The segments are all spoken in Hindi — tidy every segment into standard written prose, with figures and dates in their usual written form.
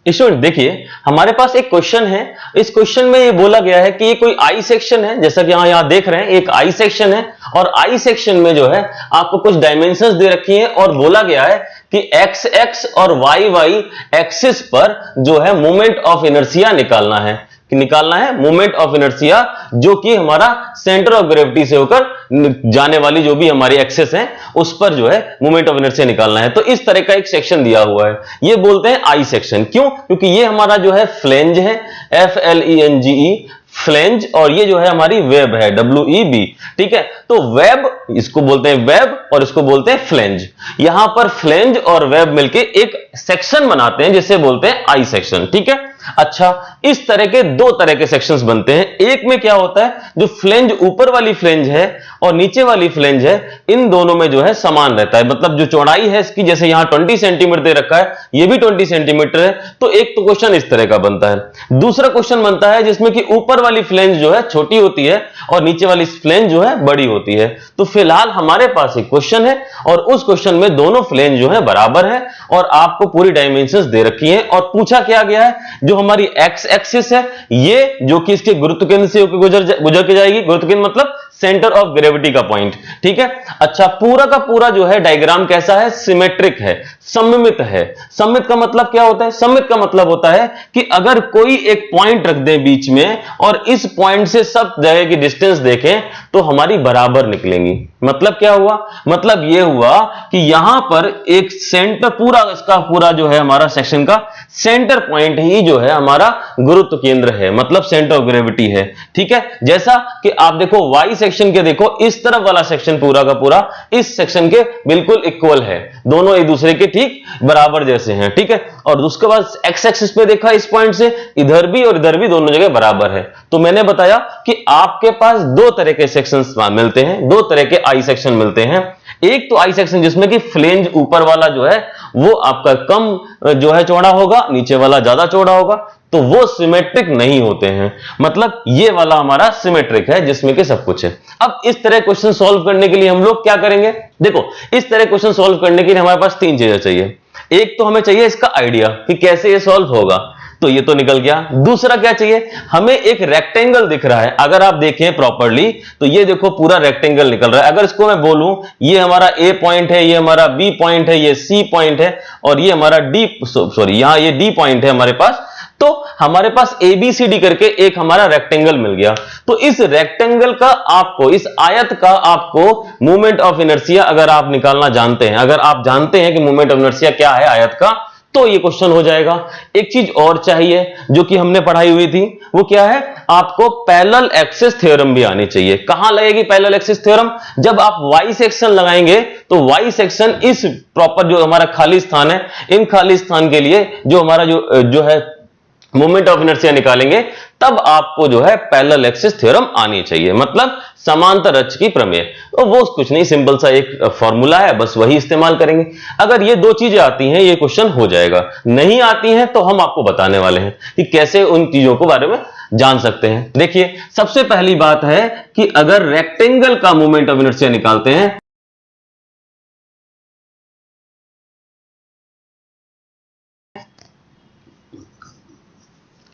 स्टूडेंट देखिए, हमारे पास एक क्वेश्चन है। इस क्वेश्चन में ये बोला गया है कि ये कोई आई सेक्शन है, जैसा कि यहाँ देख रहे हैं एक आई सेक्शन है, और आई सेक्शन में जो है आपको कुछ डायमेंशंस दे रखी हैं और बोला गया है कि एक्स एक्स और वाई वाई एक्सिस पर जो है मोमेंट ऑफ इनर्शिया निकालना है। मोमेंट ऑफ इनर्शिया, जो कि हमारा सेंटर ऑफ ग्रेविटी से होकर जाने वाली जो भी हमारी एक्सेस है उस पर जो है मोमेंट ऑफ इनर्शिया निकालना है। तो इस तरह का एक सेक्शन दिया हुआ है, ये बोलते हैं आई सेक्शन। क्यों? क्योंकि ये हमारा जो है फ्लेंज है, FLENGE फ्लेंज, और ये जो है हमारी वेब है, WEB। ठीक है, तो वेब, इसको बोलते हैं वेब और इसको बोलते हैं फ्लेंज। यहां पर फ्लेंज और वेब मिलके एक सेक्शन बनाते हैं जिसे बोलते हैं आई सेक्शन। ठीक है, अच्छा, इस तरह के दो तरह के सेक्शंस बनते हैं। एक में क्या होता है, जो फ्लेंज ऊपर वाली फ्लेंज है और नीचे वाली फ्लेंज है, इन दोनों में जो है समान रहता है। मतलब जो चौड़ाई है इसकी, जैसे यहां 20 सेंटीमीटर दे रखा है, ये भी 20 सेंटीमीटर है। तो एक तो क्वेश्चन इस तरह का बनता है। दूसरा क्वेश्चन बनता है जिसमें कि ऊपर वाली फ्लेंज जो है छोटी होती है और नीचे वाली फ्लेंज जो है बड़ी होती है। तो फिलहाल हमारे पास एक क्वेश्चन है और उस क्वेश्चन में दोनों फ्लेंज जो है बराबर है और आपको पूरी डायमेंशंस दे रखी हैं और पूछा क्या गया है, जो हमारी एक्स एक्सिस है, ये जो कि इसके गुरुत्व केंद्र से गुजर के जाएगी। गुरुत्व केंद्र मतलब सेंटर ऑफ ग्रेविटी का पॉइंट। ठीक है, अच्छा, पूरा का पूरा जो है डायग्राम कैसा है, सिमेट्रिक है, सममित है। सममित का मतलब क्या होता है? सममित का मतलब होता है कि अगर कोई एक पॉइंट रख दें बीच में और इस पॉइंट से सब जगह की डिस्टेंस देखें तो हमारी बराबर निकलेंगी। मतलब क्या हुआ? मतलब यह हुआ कि यहां पर एक सेंटर, पूरा इसका पूरा जो है हमारा सेक्शन का सेंटर पॉइंट ही जो है हमारा गुरुत्व केंद्र है, मतलब सेंटर ऑफ ग्रेविटी है। ठीक है, जैसा कि आप देखो वाई सेक्शन के, देखो इस तरफ वाला सेक्शन पूरा का पूरा इस सेक्शन के बिल्कुल इक्वल है, दोनों एक दूसरे के ठीक बराबर जैसे हैं। ठीक है, और उसके बाद एक्स एक्सिस पे देखा, इस पॉइंट से इधर भी और इधर भी दोनों जगह बराबर है। तो मैंने बताया कि आपके पास दो तरह के सेक्शंस मिलते हैं, दो तरह के आई सेक्शन मिलते हैं। एक तो आई सेक्शन जिसमें कि फ्लेंज ऊपर वाला जो है वो आपका कम जो है चौड़ा होगा, नीचे वाला ज्यादा चौड़ा होगा, तो वो सिमेट्रिक नहीं होते हैं। मतलब ये वाला हमारा सिमेट्रिक है जिसमें कि सब कुछ है। अब इस तरह क्वेश्चन सॉल्व करने के लिए हम लोग क्या करेंगे? देखो, इस तरह क्वेश्चन सॉल्व करने के लिए हमारे पास तीन चीजें चाहिए। एक तो हमें चाहिए इसका आइडिया कि कैसे ये सॉल्व होगा, तो ये तो निकल गया। दूसरा क्या चाहिए? हमें एक रेक्टेंगल दिख रहा है, अगर आप देखें प्रॉपर्ली तो ये देखो पूरा रेक्टेंगल निकल रहा है। अगर इसको मैं बोलूं ये हमारा ए पॉइंट है, ये हमारा बी पॉइंट है, ये सी पॉइंट है और ये हमारा यहां ये डी पॉइंट है हमारे पास, तो हमारे पास ABCD करके एक हमारा रेक्टेंगल मिल गया। तो इस रेक्टेंगल का आपको, इस आयत का आपको मोमेंट ऑफ इनर्शिया अगर आप निकालना जानते हैं, अगर आप जानते हैं कि मोमेंट ऑफ इनर्शिया क्या है आयत का, तो ये क्वेश्चन हो जाएगा। एक चीज और चाहिए जो कि हमने पढ़ाई हुई थी, वो क्या है? आपको पैरेलल एक्सिस थ्योरम भी आनी चाहिए। कहां लगेगी पैरेलल एक्सिस थ्योरम? जब आप वाई सेक्शन लगाएंगे तो वाई सेक्शन इस प्रॉपर जो हमारा खाली स्थान है, इन खाली स्थान के लिए जो हमारा जो है मोमेंट ऑफ इनर्शिया निकालेंगे, तब आपको जो है पैरेलल एक्सिस थ्योरम आनी चाहिए, मतलब समांतर अक्ष की प्रमेय। तो वो कुछ नहीं, सिंपल सा एक फॉर्मूला है, बस वही इस्तेमाल करेंगे। अगर ये दो चीजें आती हैं ये क्वेश्चन हो जाएगा। नहीं आती हैं तो हम आपको बताने वाले हैं कि कैसे उन चीजों के बारे में जान सकते हैं। देखिए, सबसे पहली बात है कि अगर रेक्टेंगल का मोमेंट ऑफ इनर्शिया निकालते हैं,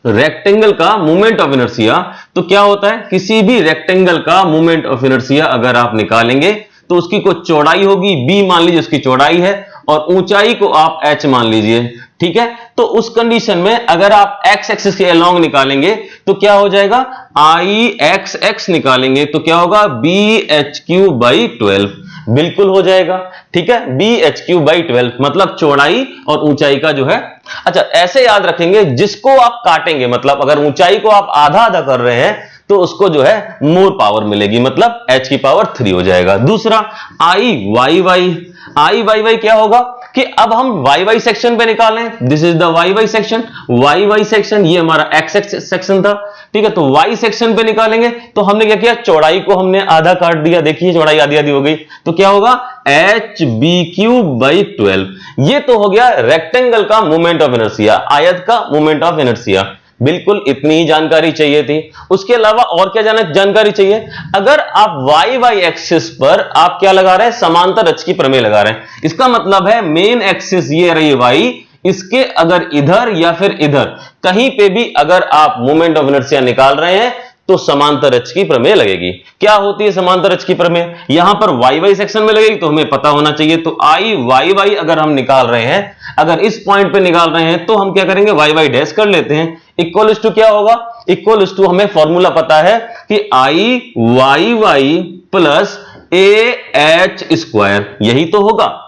रेक्टेंगल का मोमेंट ऑफ इनर्शिया, तो क्या होता है? किसी भी रेक्टेंगल का मोमेंट ऑफ इनर्शिया अगर आप निकालेंगे तो उसकी कोई चौड़ाई होगी, b मान लीजिए उसकी चौड़ाई है, और ऊंचाई को आप h मान लीजिए। ठीक है, तो उस कंडीशन में अगर आप x एक्सिस के अलोंग निकालेंगे तो क्या हो जाएगा? IXX निकालेंगे तो क्या होगा? BH3/12 बिल्कुल हो जाएगा। ठीक है, BH3/12 मतलब चौड़ाई और ऊंचाई का जो है। अच्छा, ऐसे याद रखेंगे, जिसको आप काटेंगे, मतलब अगर ऊंचाई को आप आधा आधा कर रहे हैं तो उसको जो है मोर पावर मिलेगी, मतलब h3 हो जाएगा। दूसरा IYY क्या होगा कि अब हम YY सेक्शन पे निकालें। This is the YY section, YY section ये हमारा x सेक्शन था। ठीक है, तो y सेक्शन पे निकालेंगे तो हमने क्या किया? चौड़ाई को हमने आधा काट दिया, देखिए चौड़ाई आधी आधी हो गई, तो क्या होगा? HB3/12। ये तो हो गया रेक्टेंगल का मोमेंट ऑफ इनर्शिया, आयत का मोमेंट ऑफ इनर्शिया। बिल्कुल इतनी ही जानकारी चाहिए थी। उसके अलावा और क्या जानकारी चाहिए? अगर आप YY एक्सिस पर आप क्या लगा रहे हैं? समांतर अक्ष की प्रमेय लगा रहे हैं। इसका मतलब है मेन एक्सिस ये रही y, इसके अगर इधर या फिर इधर कहीं पे भी अगर आप मोमेंट ऑफ इनर्शिया निकाल रहे हैं तो समांतर अक्ष की प्रमेय लगेगी। क्या होती है समांतर अक्ष की प्रमेय? यहां पर वाई वाई सेक्शन में लगेगी, तो हमें पता होना चाहिए। तो आई वाई वाई अगर हम निकाल रहे हैं, अगर इस पॉइंट पे निकाल रहे हैं, तो हम क्या करेंगे, वाई वाई डैश कर लेते हैं। इक्वल टू क्या होगा, इक्वल टू हमें फॉर्मूला पता है कि I Y Y plus A H square, यही तो होगा।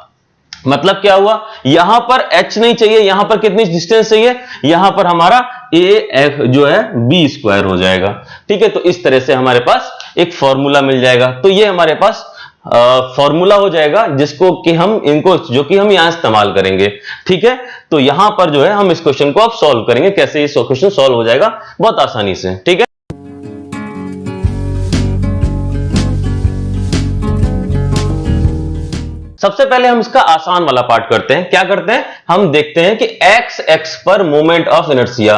मतलब क्या हुआ, यहां पर h नहीं चाहिए, यहां पर कितनी डिस्टेंस चाहिए, यहां पर हमारा a जो है b स्क्वायर हो जाएगा। ठीक है, तो इस तरह से हमारे पास एक फॉर्मूला मिल जाएगा। तो ये हमारे पास फॉर्मूला हो जाएगा जिसको कि हम इनको जो कि हम यहां इस्तेमाल करेंगे। ठीक है, तो यहां पर जो है हम इस क्वेश्चन को अब सॉल्व करेंगे। कैसे ये क्वेश्चन सॉल्व हो जाएगा, बहुत आसानी से। ठीक है, सबसे पहले हम इसका आसान वाला पार्ट करते हैं। क्या करते हैं, हम देखते हैं कि एक्स एक्स पर moment of inertia,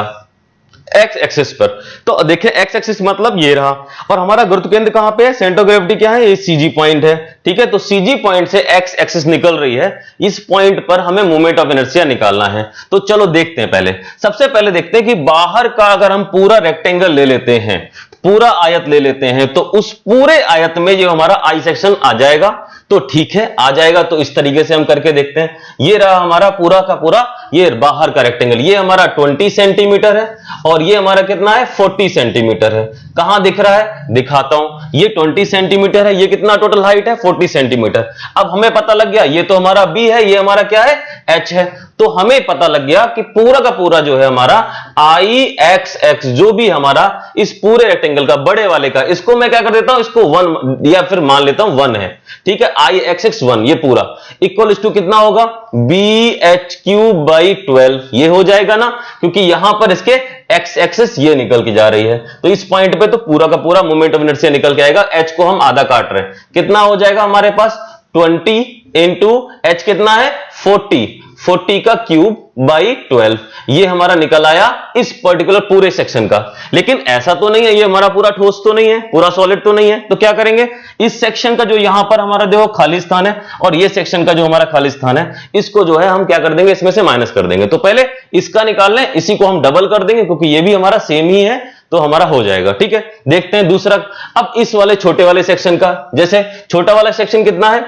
x axis पर। तो देखिए एक्स एक्सिस मतलब ये रहा, और हमारा गुरुत्व केंद्र कहां पे है, सेंटर ऑफ ग्रेविटी क्या है, ये सीजी पॉइंट है। ठीक है, तो सीजी पॉइंट से एक्स एक्सिस निकल रही है, इस पॉइंट पर हमें मोमेंट ऑफ इनर्शिया निकालना है। तो चलो देखते हैं। पहले सबसे पहले देखते हैं कि बाहर का अगर हम पूरा रेक्टेंगल ले लेते हैं, पूरा आयत ले लेते हैं, तो उस पूरे आयत में जो हमारा आई सेक्शन आ जाएगा। तो ठीक है, आ जाएगा। तो इस तरीके से हम करके देखते हैं। ये रहा हमारा पूरा का पूरा ये बाहर का रेक्टेंगल, ये हमारा 20 सेंटीमीटर है और ये हमारा कितना है, 40 सेंटीमीटर है। कहां दिख रहा है, दिखाता हूं। ये 20 सेंटीमीटर है, ये कितना टोटल हाइट है, 40 सेंटीमीटर। अब हमें पता लग गया, ये तो हमारा बी है, ये हमारा क्या है, एच है। तो हमें पता लग गया कि पूरा का पूरा जो है हमारा आई एक्स एक्स, जो भी हमारा इस पूरे रेक्टेंगल का बड़े वाले का, इसको मैं क्या कर देता हूं, इसको 1 या फिर मान लेता हूं 1 है। ठीक है, आई एक्स एक्स 1, ये पूरा इक्वल टू कितना होगा, बी एच क्यूब बाई 12। ये हो जाएगा ना, क्योंकि यहां पर इसके एक्स एक्सिस ये निकल के जा रही है। तो इस पॉइंट पे तो पूरा का पूरा मोमेंट ऑफ इनर्शिया निकल के आएगा। एच को हम आधा काट रहे हैं, कितना हो जाएगा हमारे पास, 20 इंटू एच कितना है, 40 का क्यूब बाई 12। ये हमारा निकल आया इस पर्टिकुलर पूरे सेक्शन का। लेकिन ऐसा तो नहीं है, ये हमारा पूरा ठोस तो नहीं है, पूरा सॉलिड तो नहीं है। तो क्या करेंगे, इस सेक्शन का जो यहां पर हमारा देखो खाली स्थान है, और ये सेक्शन का जो हमारा खाली स्थान है, इसको जो है हम क्या कर देंगे, इसमें से माइनस कर देंगे। तो पहले इसका निकाल लें, इसी को हम डबल कर देंगे, क्योंकि ये भी हमारा सेम ही है, तो हमारा हो जाएगा। ठीक है, देखते हैं दूसरा। अब इस वाले छोटे वाले सेक्शन का, जैसे छोटा वाला सेक्शन कितना है,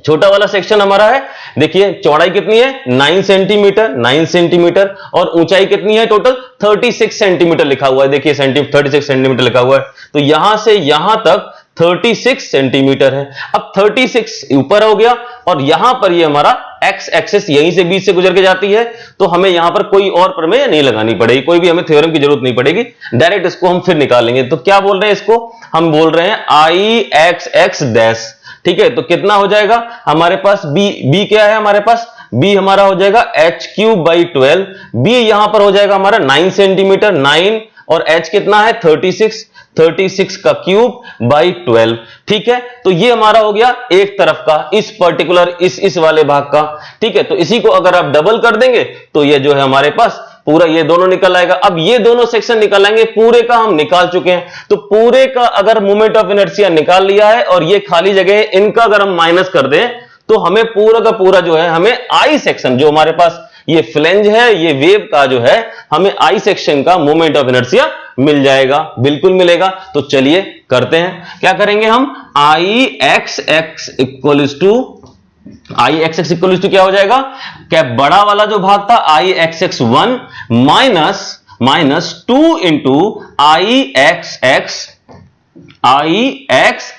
छोटा वाला सेक्शन हमारा है, देखिए चौड़ाई कितनी है, 9 सेंटीमीटर, 9 सेंटीमीटर, और ऊंचाई कितनी है टोटल, 36 सेंटीमीटर लिखा हुआ है। देखिए 36 सेंटीमीटर लिखा हुआ है। तो यहां से यहां तक 36 सेंटीमीटर है। अब 36 ऊपर हो गया, और यहां पर ये हमारा एक्स एक्सिस यहीं से बीच से गुजर के जाती है। तो हमें यहां पर कोई और प्रमेय नहीं लगानी पड़ेगी, कोई भी हमें थ्योरम की जरूरत नहीं पड़ेगी, डायरेक्ट इसको हम फिर निकालेंगे। तो क्या बोल रहे हैं, इसको हम बोल रहे हैं आई एक्स एक्स डैश। ठीक है, तो कितना हो जाएगा हमारे पास, बी क्या है हमारे पास, बी हमारा हो जाएगा एच क्यूब बाई 12। बी यहां पर हो जाएगा हमारा 9 सेंटीमीटर, 9, और एच कितना है, 36 का क्यूब बाई 12। ठीक है, तो ये हमारा हो गया एक तरफ का, इस पर्टिकुलर इस वाले भाग का। ठीक है, तो इसी को अगर आप डबल कर देंगे तो ये जो है हमारे पास पूरा ये दोनों निकल आएगा। अब ये दोनों सेक्शन निकल आएंगे, पूरे का हम निकाल चुके हैं। तो पूरे का अगर मोमेंट ऑफ इनर्शिया निकाल लिया है, और ये खाली जगह है, इनका अगर हम माइनस कर दें, तो हमें पूरा का पूरा जो है, हमें आई सेक्शन जो हमारे पास ये फ्लेंज है, ये वेव का जो है, हमें आई सेक्शन का मोमेंट ऑफ इनर्शिया मिल जाएगा, बिल्कुल मिलेगा। तो चलिए करते हैं, क्या करेंगे हम, I X X equal to, I X X equal to क्या हो जाएगा, क्या बड़ा वाला जो भाग था I X X 1 minus 2 into I X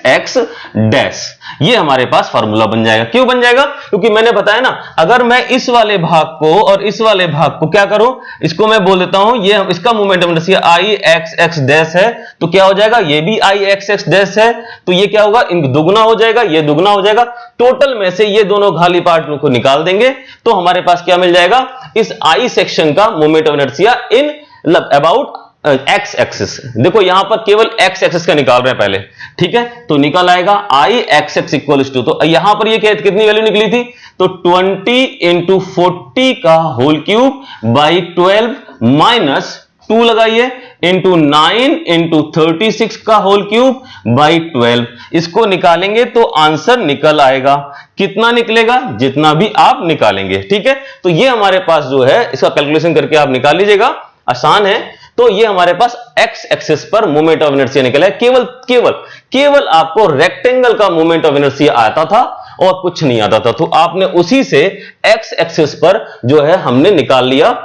X dash. ये हमारे पास फार्मूला बन जाएगा। क्यों बन जाएगा, क्योंकि मैंने बताया ना, अगर मैं इस वाले भाग को और इस वाले भाग को क्या करूं, इसको मैं बोल देता हूं, ये इसका moment of inertia I X X dash है, तो क्या हो जाएगा, ये भी आई एक्स एक्स डैश है, तो ये क्या होगा, इन दुगना हो जाएगा, ये दुगना हो जाएगा। टोटल में से ये दोनों खाली पार्ट को निकाल देंगे, तो हमारे पास क्या मिल जाएगा, इस आई सेक्शन का moment of inertia in about x axis. देखो यहां पर केवल एक्स एक्सिस का निकाल रहे हैं पहले। ठीक है, तो निकल आएगा आई एक्स एक्स इक्वल टू, तो यहां पर ये कितनी वैल्यू निकली थी, तो 20 इंटू 40 का होल क्यूब बाई 12 माइनस 2 लगाइए इंटू 9 इंटू 36 का होल क्यूब बाई 12, इसको निकालेंगे तो आंसर निकल आएगा। कितना निकलेगा? जितना भी आप निकालेंगे। ठीक है, तो ये हमारे पास जो है इसका कैलकुलेशन करके आप निकाल लीजिएगा, आसान है। तो ये हमारे पास एक्स एक्सिस पर मोमेंट ऑफ इनर्शिया निकला है। केवल केवल केवल आपको रेक्टेंगल का मोमेंट ऑफ इनर्शिया आता था और कुछ नहीं आता था, तो आपने उसी से एक्स एक्सिस पर जो है हमने निकाल लिया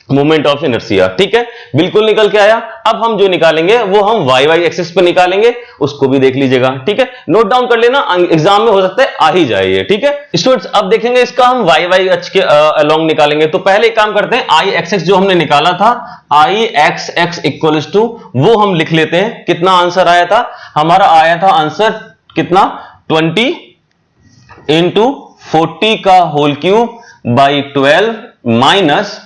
मोमेंट ऑफ इनर्शिया। ठीक है, बिल्कुल निकल के आया। अब हम जो निकालेंगे वो हम वाई वाई एक्सिस पर निकालेंगे, उसको भी देख लीजिएगा। ठीक है, नोट डाउन कर लेना, एग्जाम में हो सकता है आ ही जाए ये। ठीक है स्टूडेंट्स, अब देखेंगे इसका हम वाई वाई अक्ष के अलोंग निकालेंगे। तो पहले एक काम करते हैं, आई एक्स एक्स जो हमने निकाला था, I X X equal to वो हम लिख लेते हैं। कितना आंसर आया था? हमारा आया था आंसर कितना? 20 इंटू 40 का whole cube by 12 minus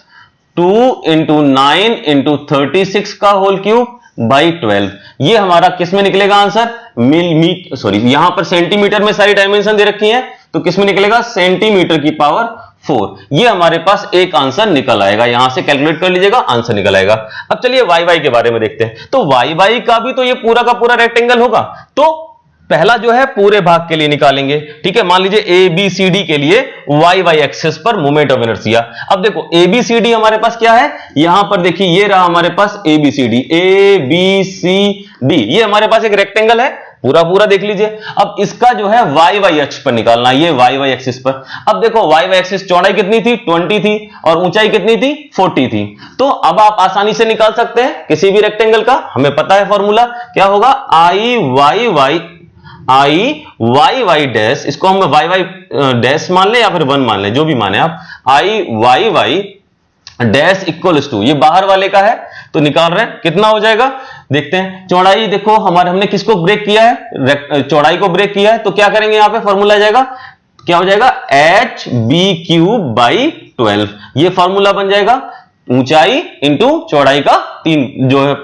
2 into 9 into 36 का होल क्यूब बाई 12। ये हमारा किस में निकलेगा आंसर? यहां पर सेंटीमीटर में सारी डायमेंशन दे रखी है, तो किस में निकलेगा? सेंटीमीटर की पावर 4। ये हमारे पास एक आंसर निकल आएगा, यहां से कैलकुलेट कर लीजिएगा, आंसर निकल आएगा। अब चलिए वाई वाई के बारे में देखते हैं। तो वाई वाई का भी तो ये पूरा का पूरा रेक्टेंगल होगा, तो पहला जो है पूरे भाग के लिए निकालेंगे। ठीक है, मान लीजिए ए बी सी डी के लिए वाई वाई एक्सिस पर मोमेंट ऑफ इनर्शिया। अब देखो ए बी सी डी हमारे पास क्या है, यहां पर देखिए ये रहा हमारे पास A B C D, A B C D, ये हमारे पास एक रेक्टेंगल है, पूरा पूरा देख लीजिए। अब इसका जो है वाई वाई अक्ष पर निकालना, ये वाई वाई एक्सिस पर। अब देखो वाई वाई एक्सिस चौड़ाई कितनी थी? 20 थी, और ऊंचाई कितनी थी? 40 थी। तो अब आप आसानी से निकाल सकते हैं किसी भी रेक्टेंगल का, हमें पता है फॉर्मूला क्या होगा, आई वाई वाई डैश, इसको हम वाई वाई डैश मान लें या फिर 1 मान लें, जो भी माने आप, आई वाई डैश इक्वल टू, ये बाहर वाले का है तो निकाल रहे हैं, कितना हो जाएगा देखते हैं। चौड़ाई देखो हमने किसको ब्रेक किया है? चौड़ाई को ब्रेक किया है, तो क्या करेंगे यहाँ पे फॉर्मूला आ जाएगा, क्या हो जाएगा? एच बी क्यूब बाई 12, ये फॉर्मूला बन जाएगा। ऊंचाई इंटू चौड़ाई का 3 जो है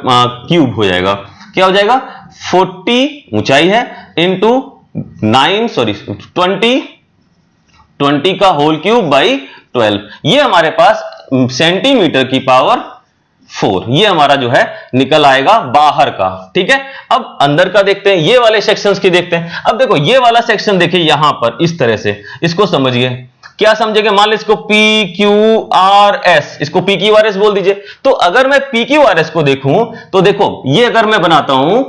क्यूब हो जाएगा, क्या हो जाएगा? 40 ऊंचाई है इंटू 20 का होल क्यूब बाई 12, ये हमारे पास सेंटीमीटर की पावर 4, ये हमारा जो है निकल आएगा बाहर का। ठीक है, अब अंदर का देखते हैं, ये वाले सेक्शंस की देखते हैं। अब देखो ये वाला सेक्शन देखिए यहां पर इस तरह से, इसको समझिए, क्या समझेंगे? मान लो इसको पी क्यू आर एस, इसको पी क्यू आर एस बोल दीजिए। तो अगर मैं पी क्यू आर एस को देखूं तो देखो ये अगर मैं बनाता हूं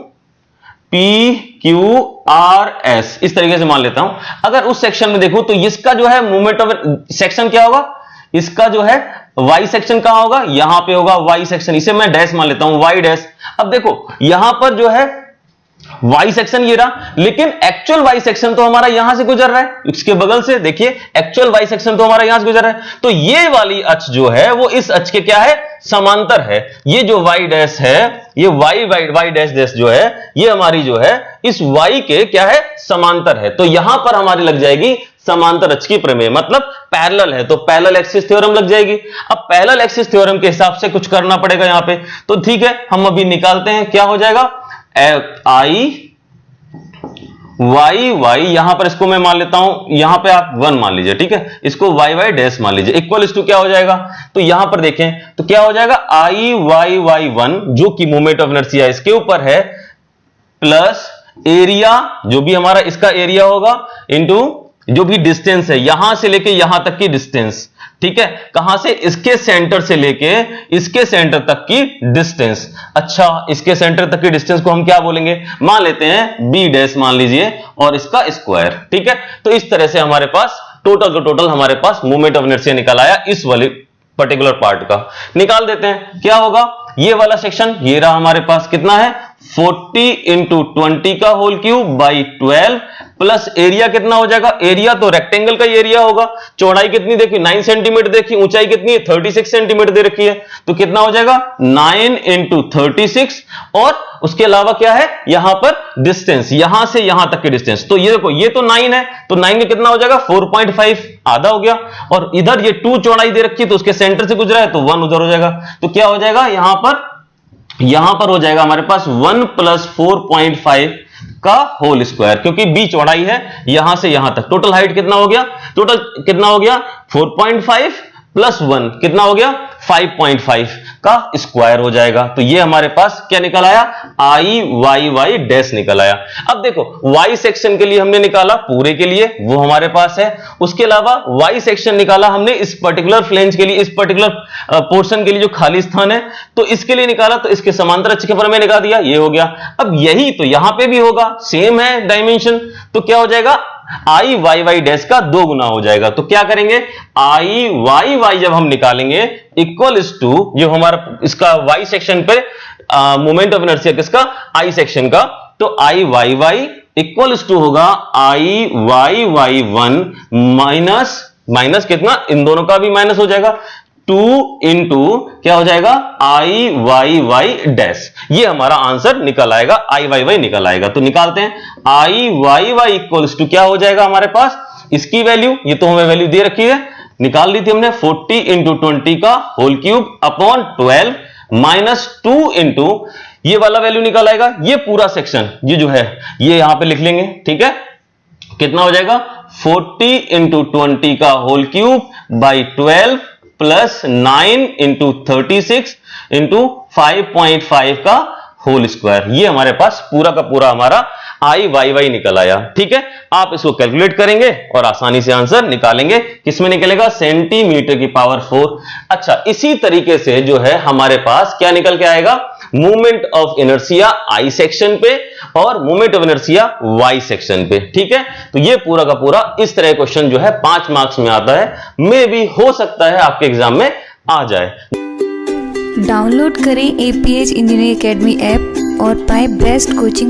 पी क्यू आर एस, इस तरीके से मान लेता हूं, अगर उस सेक्शन में देखूं तो इसका जो है मूवमेंट ऑफ सेक्शन क्या होगा? इसका जो है वाई सेक्शन कहां होगा? यहां पे होगा वाई सेक्शन, इसे मैं डैश मान लेता हूं, वाई डैश। अब देखो यहां पर जो है वाई सेक्शन ये रहा, लेकिन एक्चुअल वाई सेक्शन तो हमारा यहां से गुजर रहा है, इसके बगल से देखिए एक्चुअल वाई सेक्शन तो हमारा यहां से गुजर रहा है, तो ये वाली अक्ष जो है वो इस अक्ष के क्या है? समांतर है। ये जो वाई डैश है, ये वाई डैश डैश जो है, ये हमारी जो है इस वाई के क्या है? समांतर है। तो यहां पर हमारी लग जाएगी समांतर अक्ष की प्रमेय, मतलब पैरेलल है, तो पैरेलल एक्सिस थ्योरम लग जाएगी। अब पैरेलल एक्सिस थ्योरम के हिसाब से कुछ करना पड़ेगा यहां पे, तो ठीक है हम अभी निकालते हैं, क्या हो जाएगा? आई वाई वाई, यहां पर इसको मैं मान लेता हूं, यहां पे आप 1 मान लीजिए, ठीक है, इसको वाई वाई डैश मान लीजिए, इक्वल टू क्या हो जाएगा? तो यहां पर देखें तो क्या हो जाएगा? आई वाई वाई 1 जो कि मोमेंट ऑफ इनर्शिया इसके ऊपर है, प्लस एरिया जो भी हमारा इसका एरिया होगा, इंटू जो भी डिस्टेंस है यहां से लेके यहां तक की डिस्टेंस। ठीक है, कहां से? इसके सेंटर से लेके इसके सेंटर तक की डिस्टेंस। अच्छा, इसके सेंटर तक की डिस्टेंस को हम क्या बोलेंगे? मान लेते हैं बी डैश मान लीजिए, और इसका स्क्वायर। ठीक है, तो इस तरह से हमारे पास टोटल का टोटल हमारे पास मोमेंट ऑफ इनर्शिया निकल आया, इस वाले पर्टिकुलर पार्ट का निकाल देते हैं। क्या होगा? ये वाला सेक्शन ये रहा हमारे पास, कितना है? 40 इंटू 20 का whole cube by 12, plus area कितना हो जाएगा? एरिया तो रेक्टेंगल का एरिया होगा, चौड़ाई कितनी देखी? 9 सेंटीमीटर देखी, ऊंचाई कितनी है? 36 सेंटीमीटर दे रखी है, तो कितना हो जाएगा? 9 इंटू 36, और उसके अलावा क्या है यहां पर? डिस्टेंस, यहां से यहां तक की डिस्टेंस। तो ये देखो ये तो 9 है, तो 9 का कितना हो जाएगा? 4.5, आधा हो गया, और इधर ये 2 चौड़ाई दे रखी है तो उसके सेंटर से गुजरा है तो 1 उधर हो जाएगा, तो क्या हो जाएगा यहां पर हो जाएगा हमारे पास 1 प्लस 4.5 का होल स्क्वायर, क्योंकि बी चौड़ाई है यहां से यहां तक। टोटल हाइट कितना हो गया? टोटल कितना हो गया? 4.5 प्लस 1 कितना हो गया? 5.5। का स्क्वायर हो जाएगा। तो ये हमारे पास क्या निकल आया, आई वाई वाई डैश निकल आया। अब देखो वाई सेक्शन के लिए हमने निकाला पूरे के लिए, वो हमारे पास है। उसके अलावा वाई सेक्शन निकाला हमने इस पर्टिकुलर फ्लेंज के लिए, इस पर्टिकुलर पोर्शन के लिए जो खाली स्थान है, तो इसके लिए निकाला, तो इसके समांतर क्षेत्रफल में निकाल दिया, ये हो गया। अब यही तो यहां पे भी होगा, सेम है डायमेंशन, तो क्या हो जाएगा, आई वाई वाई डैश का 2 गुना हो जाएगा। तो क्या करेंगे, आई वाई वाई जब हम निकालेंगे इक्वल्स टू जो हमारा इसका वाई सेक्शन पे मोमेंट ऑफ इनर्शिया किसका, आई सेक्शन का, तो आई वाई वाई इक्वल्स टू होगा आई वाई वाई 1 माइनस माइनस कितना, इन दोनों का भी माइनस हो जाएगा, 2 इंटू क्या हो जाएगा, आई वाई वाई डैश। ये हमारा आंसर निकल आएगा, आई वाई वाई निकल आएगा। तो निकालते हैं, आई वाई वाई इक्वल्स टू क्या हो जाएगा हमारे पास, इसकी वैल्यू, ये तो हमें वैल्यू दे रखी है, निकाल ली थी हमने, 40 इंटू 20 का whole cube upon 12 minus 2 into ये वाला वैल्यू निकल आएगा। ये पूरा सेक्शन ये जो है ये यहां पे लिख लेंगे, ठीक है, कितना हो जाएगा, 40 इंटू 20 का whole cube by 12 plus 9 into 36 into 5.5 का होल स्क्वायर। ये हमारे पास पूरा का पूरा हमारा आई वाई वाई निकल आया। ठीक है, आप इसको कैलकुलेट करेंगे और आसानी से आंसर निकालेंगे। किसमें निकलेगा, सेंटीमीटर की पावर 4। अच्छा, इसी तरीके से जो है हमारे पास क्या निकल के आएगा, movement of inertia I section पे और movement of inertia Y section पे। ठीक है, तो ये पूरा का पूरा इस तरह क्वेश्चन जो है 5 मार्क्स में आता है, मे भी हो सकता है आपके एग्जाम में आ जाए। डाउनलोड करें APH इंजीनियरिंग एकेडमी ऐप और पाएं बेस्ट कोचिंग।